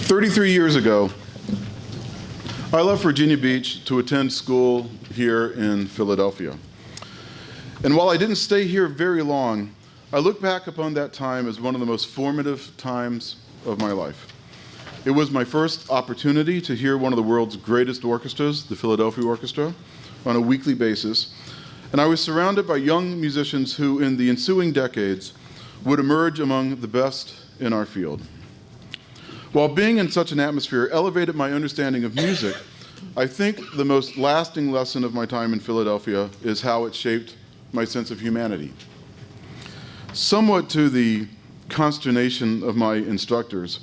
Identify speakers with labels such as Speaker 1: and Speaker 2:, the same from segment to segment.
Speaker 1: 33 years ago, I left Virginia Beach to attend school here in Philadelphia. And while I didn't stay here very long, I look back upon that time as one of the most formative times of my life. It was my first opportunity to hear one of the world's greatest orchestras, the Philadelphia Orchestra, on a weekly basis. And I was surrounded by young musicians who, in the ensuing decades, would emerge among the best in our field. While being in such an atmosphere elevated my understanding of music, I think the most lasting lesson of my time in Philadelphia is how it shaped my sense of humanity. Somewhat to the consternation of my instructors,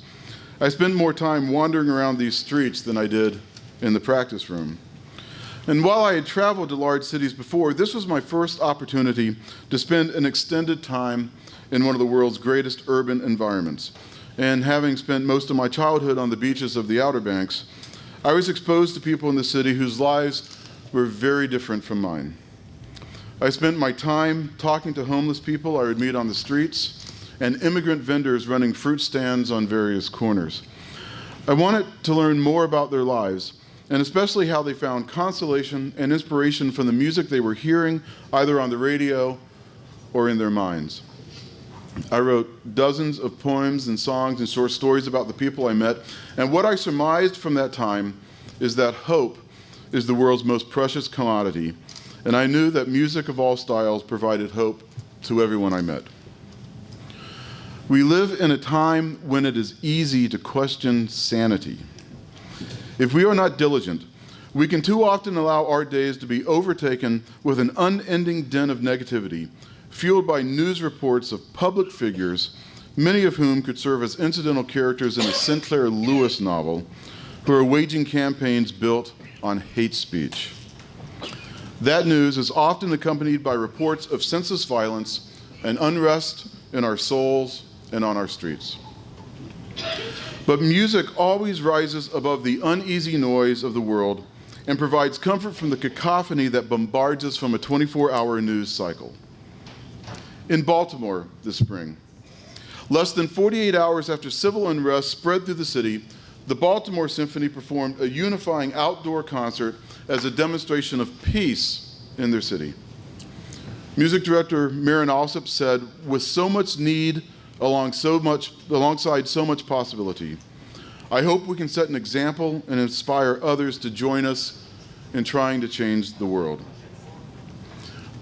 Speaker 1: I spent more time wandering around these streets than I did in the practice room. And while I had traveled to large cities before, this was my first opportunity to spend an extended time in one of the world's greatest urban environments. And having spent most of my childhood on the beaches of the Outer Banks, I was exposed to people in the city whose lives were very different from mine. I spent my time talking to homeless people I would meet on the streets and immigrant vendors running fruit stands on various corners. I wanted to learn more about their lives, and especially how they found consolation and inspiration from the music they were hearing, either on the radio or in their minds. I wrote dozens of poems and songs and short stories about the people I met, and what I surmised from that time is that hope is the world's most precious commodity, and I knew that music of all styles provided hope to everyone I met. We live in a time when it is easy to question sanity. If we are not diligent, we can too often allow our days to be overtaken with an unending din of negativity, fueled by news reports of public figures, many of whom could serve as incidental characters in a Sinclair Lewis novel, who are waging campaigns built on hate speech. That news is often accompanied by reports of senseless violence and unrest in our souls and on our streets. But music always rises above the uneasy noise of the world and provides comfort from the cacophony that bombards us from a 24-hour news cycle. In Baltimore this spring, less than 48 hours after civil unrest spread through the city, the Baltimore Symphony performed a unifying outdoor concert as a demonstration of peace in their city. Music director Marin Alsop said, "With so much need alongside so much possibility, I hope we can set an example and inspire others to join us in trying to change the world."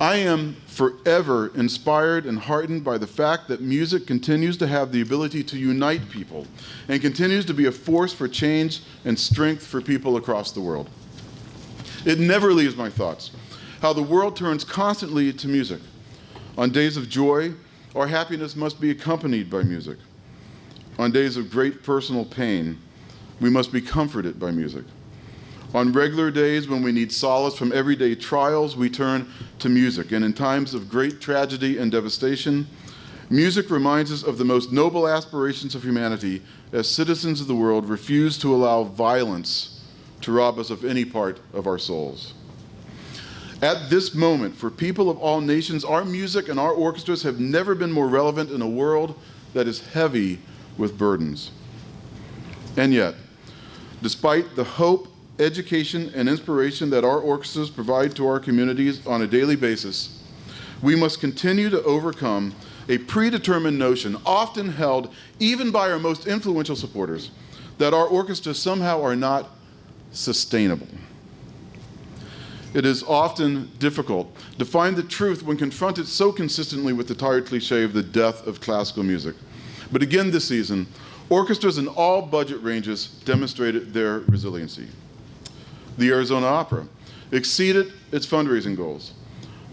Speaker 1: I am forever inspired and heartened by the fact that music continues to have the ability to unite people and continues to be a force for change and strength for people across the world. It never leaves my thoughts how the world turns constantly to music. On days of joy, our happiness must be accompanied by music. On days of great personal pain, we must be comforted by music. On regular days when we need solace from everyday trials, we turn to music. And in times of great tragedy and devastation, music reminds us of the most noble aspirations of humanity as citizens of the world refuse to allow violence to rob us of any part of our souls. At this moment, for people of all nations, our music and our orchestras have never been more relevant in a world that is heavy with burdens. And yet, despite the hope, education, and inspiration that our orchestras provide to our communities on a daily basis, we must continue to overcome a predetermined notion, often held even by our most influential supporters, that our orchestras somehow are not sustainable. It is often difficult to find the truth when confronted so consistently with the tired cliche of the death of classical music. But again this season, orchestras in all budget ranges demonstrated their resiliency. The Arizona Opera exceeded its fundraising goals.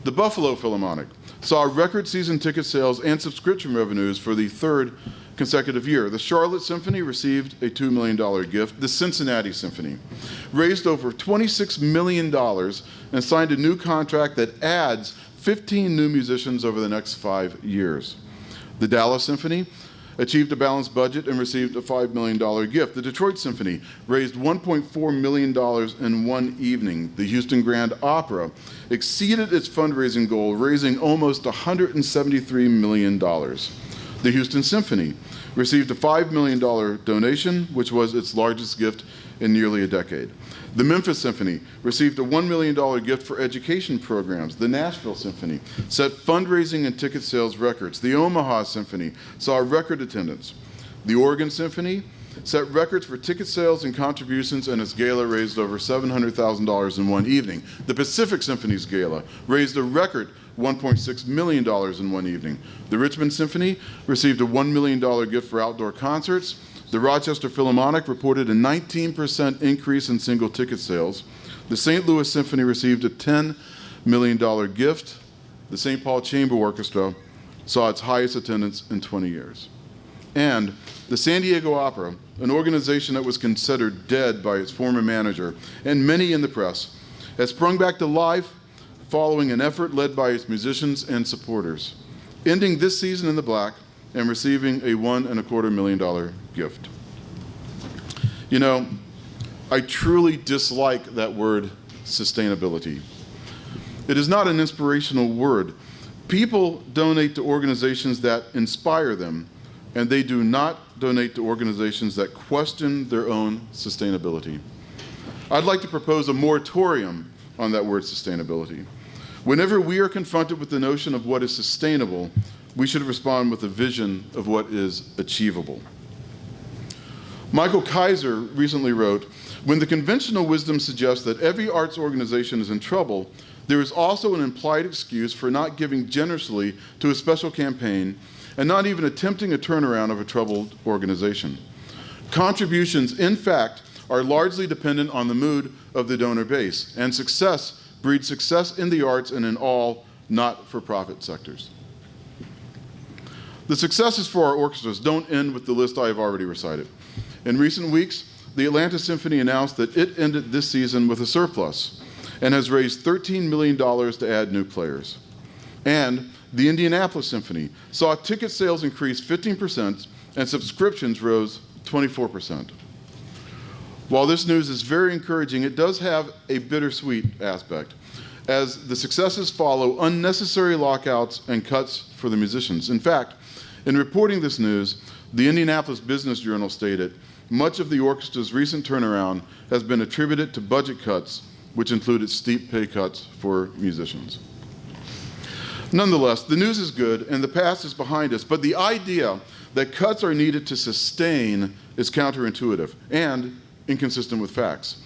Speaker 1: The Buffalo Philharmonic saw record season ticket sales and subscription revenues for the third consecutive year. The Charlotte Symphony received a $2 million gift. The Cincinnati Symphony raised over $26 million and signed a new contract that adds 15 new musicians over the next 5 years. The Dallas Symphony achieved a balanced budget and received a $5 million gift. The Detroit Symphony raised $1.4 million in one evening. The Houston Grand Opera exceeded its fundraising goal, raising almost $173 million. The Houston Symphony received a $5 million donation, which was its largest gift in nearly a decade. The Memphis Symphony received a $1 million gift for education programs. The Nashville Symphony set fundraising and ticket sales records. The Omaha Symphony saw record attendance. The Oregon Symphony set records for ticket sales and contributions, and its gala raised over $700,000 in one evening. The Pacific Symphony's gala raised a record $1.6 million in one evening. The Richmond Symphony received a $1 million gift for outdoor concerts. The Rochester Philharmonic reported a 19% increase in single ticket sales. The St. Louis Symphony received a $10 million gift. The St. Paul Chamber Orchestra saw its highest attendance in 20 years. And the San Diego Opera, an organization that was considered dead by its former manager and many in the press, has sprung back to life following an effort led by its musicians and supporters, ending this season in the black and receiving a $1.25 million gift. You know, I truly dislike that word sustainability. It is not an inspirational word. People donate to organizations that inspire them, and they do not donate to organizations that question their own sustainability. I'd like to propose a moratorium on that word sustainability. Whenever we are confronted with the notion of what is sustainable, we should respond with a vision of what is achievable. Michael Kaiser recently wrote, "When the conventional wisdom suggests that every arts organization is in trouble, there is also an implied excuse for not giving generously to a special campaign and not even attempting a turnaround of a troubled organization. Contributions, in fact, are largely dependent on the mood of the donor base, and success breeds success in the arts and in all not-for-profit sectors." The successes for our orchestras don't end with the list I have already recited. In recent weeks, the Atlanta Symphony announced that it ended this season with a surplus and has raised $13 million to add new players. And the Indianapolis Symphony saw ticket sales increase 15% and subscriptions rose 24%. While this news is very encouraging, it does have a bittersweet aspect, as the successes follow unnecessary lockouts and cuts for the musicians. In fact, in reporting this news, the Indianapolis Business Journal stated, "Much of the orchestra's recent turnaround has been attributed to budget cuts, which included steep pay cuts for musicians." Nonetheless, the news is good and the past is behind us, but the idea that cuts are needed to sustain is counterintuitive and inconsistent with facts.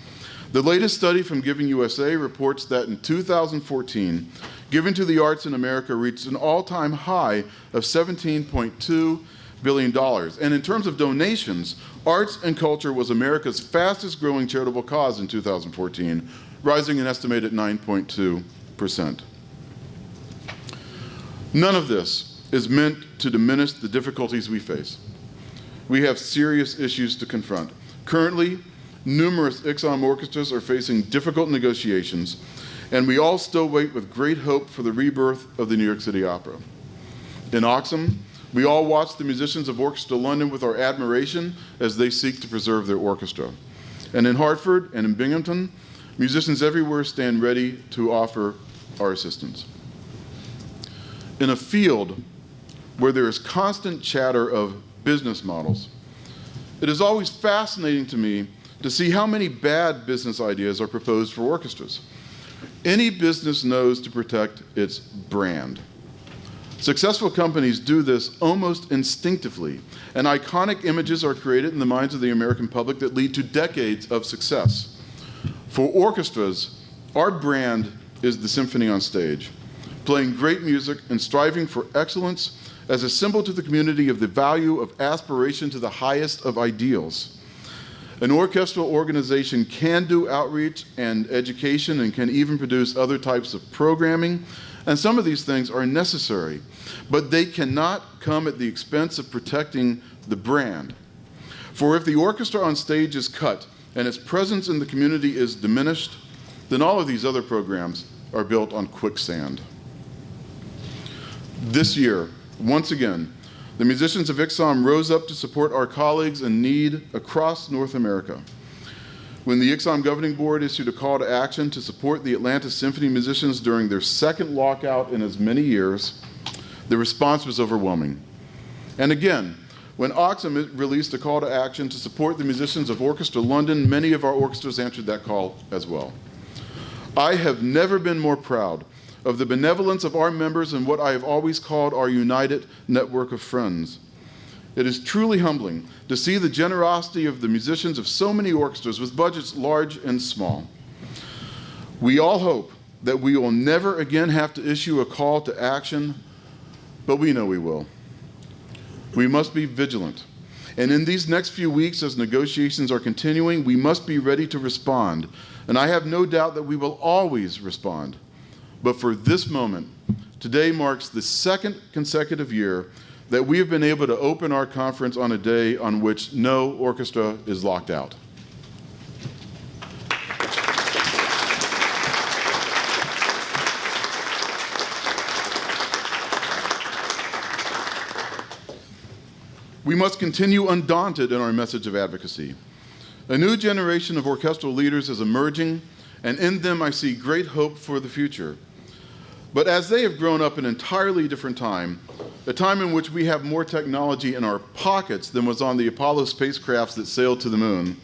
Speaker 1: The latest study from Giving USA reports that in 2014, giving to the arts in America reached an all-time high of $17.2 billion. And in terms of donations, arts and culture was America's fastest growing charitable cause in 2014, rising an estimated 9.2%. None of this is meant to diminish the difficulties we face. We have serious issues to confront. Currently, numerous ICSOM orchestras are facing difficult negotiations, and we all still wait with great hope for the rebirth of the New York City Opera. In ICSOM, we all watch the musicians of Orchestra London with our admiration as they seek to preserve their orchestra. And in Hartford and in Binghamton, musicians everywhere stand ready to offer our assistance. In a field where there is constant chatter of business models, it is always fascinating to me to see how many bad business ideas are proposed for orchestras. Any business knows to protect its brand. Successful companies do this almost instinctively, and iconic images are created in the minds of the American public that lead to decades of success. For orchestras, our brand is the symphony on stage, playing great music and striving for excellence as a symbol to the community of the value of aspiration to the highest of ideals. An orchestral organization can do outreach and education and can even produce other types of programming, and some of these things are necessary, but they cannot come at the expense of protecting the brand. For if the orchestra on stage is cut and its presence in the community is diminished, then all of these other programs are built on quicksand. This year, once again, the musicians of ICSOM rose up to support our colleagues in need across North America. When the ICSOM Governing Board issued a call to action to support the Atlanta Symphony musicians during their second lockout in as many years, the response was overwhelming. And again, when ICSOM released a call to action to support the musicians of Orchestra London, many of our orchestras answered that call as well. I have never been more proud of the benevolence of our members and what I have always called our united network of friends. It is truly humbling to see the generosity of the musicians of so many orchestras with budgets large and small. We all hope that we will never again have to issue a call to action, but we know we will. We must be vigilant. And in these next few weeks, as negotiations are continuing, we must be ready to respond. And I have no doubt that we will always respond. But for this moment, today marks the second consecutive year that we have been able to open our conference on a day on which no orchestra is locked out. We must continue undaunted in our message of advocacy. A new generation of orchestral leaders is emerging, and in them I see great hope for the future. But as they have grown up in an entirely different time, a time in which we have more technology in our pockets than was on the Apollo spacecrafts that sailed to the moon,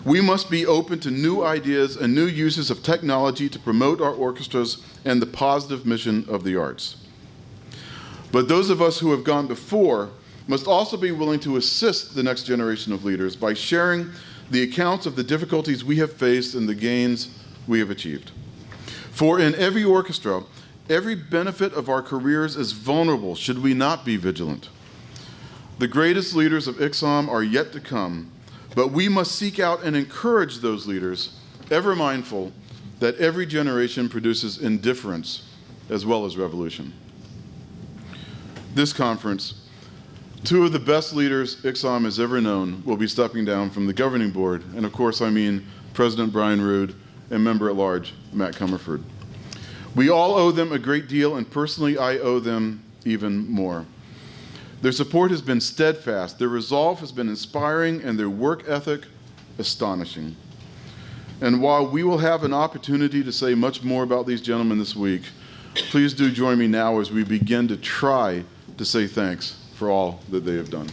Speaker 1: we must be open to new ideas and new uses of technology to promote our orchestras and the positive mission of the arts. But those of us who have gone before must also be willing to assist the next generation of leaders by sharing the accounts of the difficulties we have faced and the gains we have achieved. For in every orchestra, every benefit of our careers is vulnerable should we not be vigilant. The greatest leaders of ICSOM are yet to come, but we must seek out and encourage those leaders, ever mindful that every generation produces indifference as well as revolution. This conference, two of the best leaders ICSOM has ever known will be stepping down from the governing board, and of course I mean President Brian Rood and Member-at-Large Matt Comerford. We all owe them a great deal, and personally I owe them even more. Their support has been steadfast, their resolve has been inspiring, and their work ethic astonishing. And while we will have an opportunity to say much more about these gentlemen this week, please do join me now as we begin to try to say thanks for all that they have done.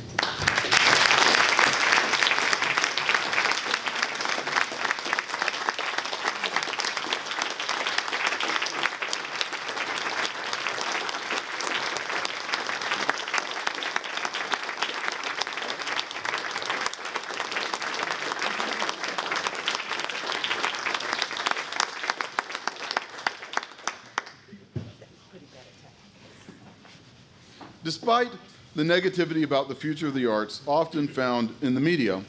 Speaker 1: Despite the negativity about the future of the arts often found in the media,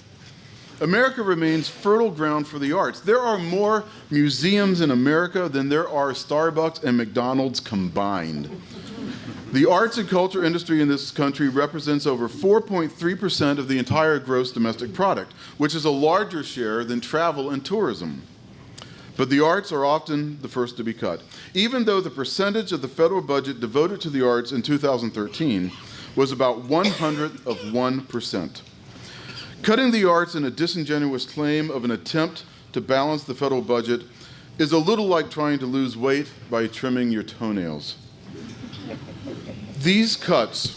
Speaker 1: America remains fertile ground for the arts. There are more museums in America than there are Starbucks and McDonald's combined. The arts and culture industry in this country represents over 4.3% of the entire gross domestic product, which is a larger share than travel and tourism. But the arts are often the first to be cut. Even though the percentage of the federal budget devoted to the arts in 2013 was about 1/100%. Cutting the arts in a disingenuous claim of an attempt to balance the federal budget is a little like trying to lose weight by trimming your toenails. These cuts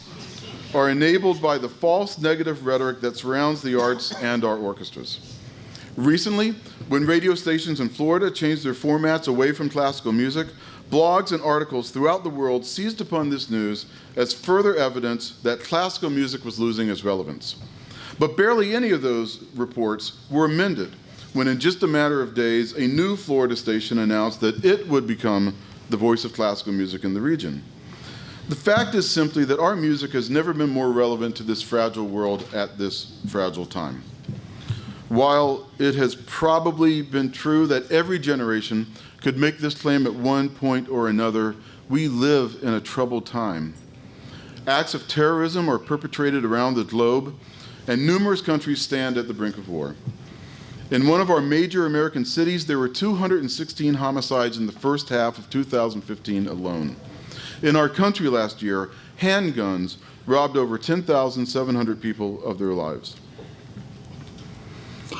Speaker 1: are enabled by the false negative rhetoric that surrounds the arts and our orchestras. Recently, when radio stations in Florida changed their formats away from classical music, blogs and articles throughout the world seized upon this news as further evidence that classical music was losing its relevance. But barely any of those reports were amended when in just a matter of days, a new Florida station announced that it would become the voice of classical music in the region. The fact is simply that our music has never been more relevant to this fragile world at this fragile time. While it has probably been true that every generation could make this claim at one point or another, we live in a troubled time. Acts of terrorism are perpetrated around the globe, and numerous countries stand at the brink of war. In one of our major American cities, there were 216 homicides in the first half of 2015 alone. In our country last year, handguns robbed over 10,700 people of their lives.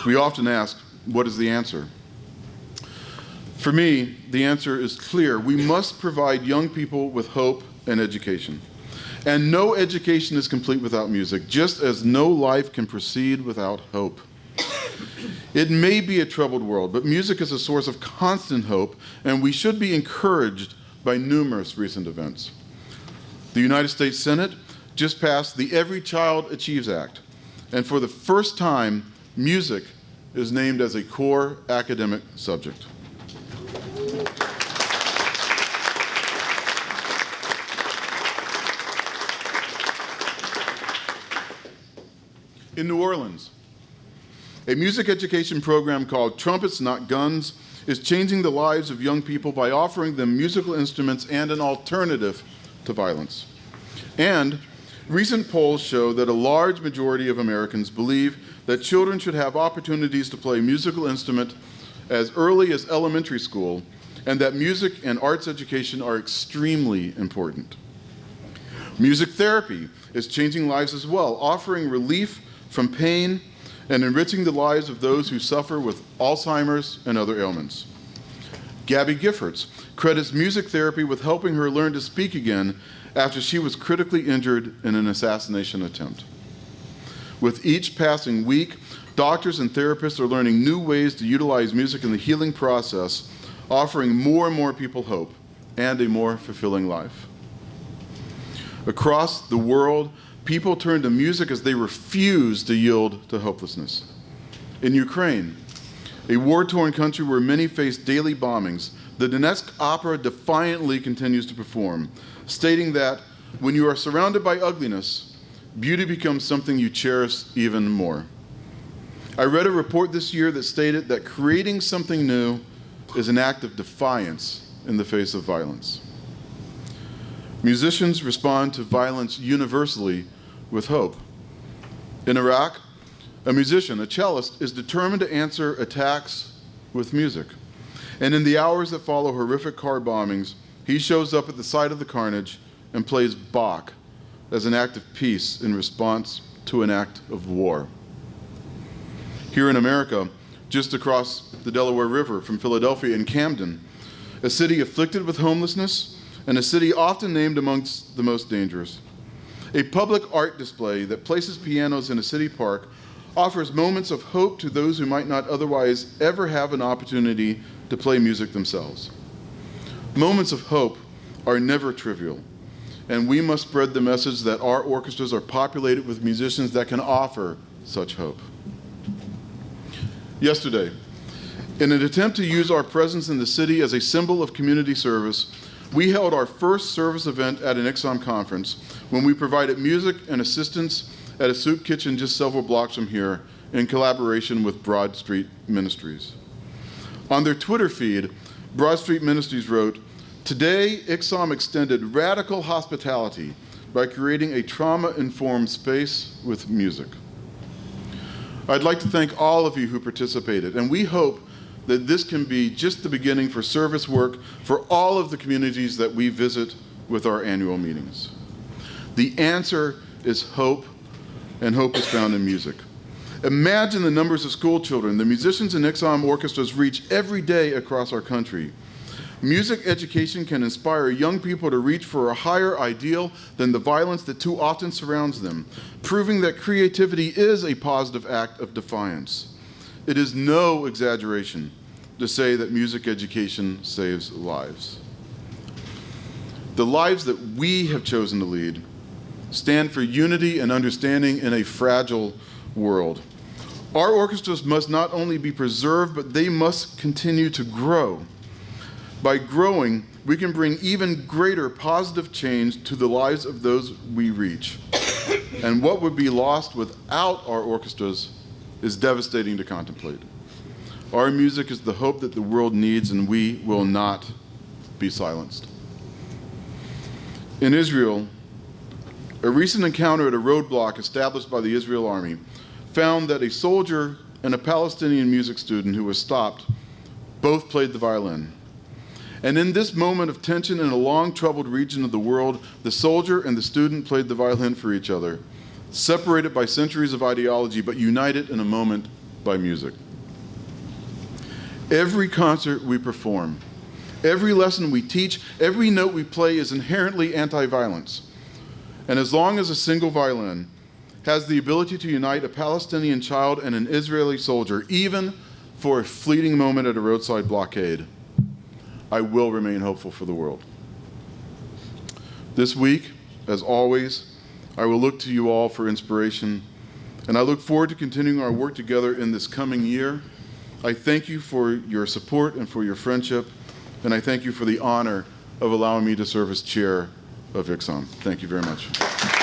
Speaker 1: We often ask, what is the answer? For me, the answer is clear. We must provide young people with hope and education. And no education is complete without music, just as no life can proceed without hope. It may be a troubled world, but music is a source of constant hope, and we should be encouraged by numerous recent events. The United States Senate just passed the Every Child Achieves Act, and for the first time, music is named as a core academic subject. In New Orleans, a music education program called Trumpets Not Guns is changing the lives of young people by offering them musical instruments and an alternative to violence. And recent polls show that a large majority of Americans believe that children should have opportunities to play musical instrument as early as elementary school, and that music and arts education are extremely important. Music therapy is changing lives as well, offering relief from pain and enriching the lives of those who suffer with Alzheimer's and other ailments. Gabby Giffords credits music therapy with helping her learn to speak again after she was critically injured in an assassination attempt. With each passing week, doctors and therapists are learning new ways to utilize music in the healing process, offering more and more people hope and a more fulfilling life. Across the world, people turn to music as they refuse to yield to hopelessness. In Ukraine, a war-torn country where many face daily bombings, the Donetsk Opera defiantly continues to perform, stating that when you are surrounded by ugliness, beauty becomes something you cherish even more. I read a report this year that stated that creating something new is an act of defiance in the face of violence. Musicians respond to violence universally with hope. In Iraq, a musician, a cellist, is determined to answer attacks with music. And in the hours that follow horrific car bombings, he shows up at the site of the carnage and plays Bach as an act of peace in response to an act of war. Here in America, just across the Delaware River from Philadelphia in Camden, a city afflicted with homelessness and a city often named amongst the most dangerous, a public art display that places pianos in a city park offers moments of hope to those who might not otherwise ever have an opportunity to play music themselves. Moments of hope are never trivial, and we must spread the message that our orchestras are populated with musicians that can offer such hope. Yesterday, in an attempt to use our presence in the city as a symbol of community service, we held our first service event at an ICSOM conference when we provided music and assistance at a soup kitchen just several blocks from here in collaboration with Broad Street Ministries. On their Twitter feed, Broad Street Ministries wrote, "Today, ICSOM extended radical hospitality by creating a trauma-informed space with music." I'd like to thank all of you who participated, and we hope that this can be just the beginning for service work for all of the communities that we visit with our annual meetings. The answer is hope, and hope is found in music. Imagine the numbers of school children the musicians in ICSOM orchestras reach every day across our country. Music education can inspire young people to reach for a higher ideal than the violence that too often surrounds them, proving that creativity is a positive act of defiance. It is no exaggeration to say that music education saves lives. The lives that we have chosen to lead stand for unity and understanding in a fragile world. Our orchestras must not only be preserved, but they must continue to grow. By growing, we can bring even greater positive change to the lives of those we reach. And what would be lost without our orchestras is devastating to contemplate. Our music is the hope that the world needs, and we will not be silenced. In Israel, a recent encounter at a roadblock established by the Israel army found that a soldier and a Palestinian music student who was stopped both played the violin. And in this moment of tension in a long troubled region of the world, the soldier and the student played the violin for each other, separated by centuries of ideology, but united in a moment by music. Every concert we perform, every lesson we teach, every note we play is inherently anti-violence. And as long as a single violin has the ability to unite a Palestinian child and an Israeli soldier, even for a fleeting moment at a roadside blockade, I will remain hopeful for the world. This week, as always, I will look to you all for inspiration, and I look forward to continuing our work together in this coming year. I thank you for your support and for your friendship, and I thank you for the honor of allowing me to serve as chair of ICSOM. Thank you very much.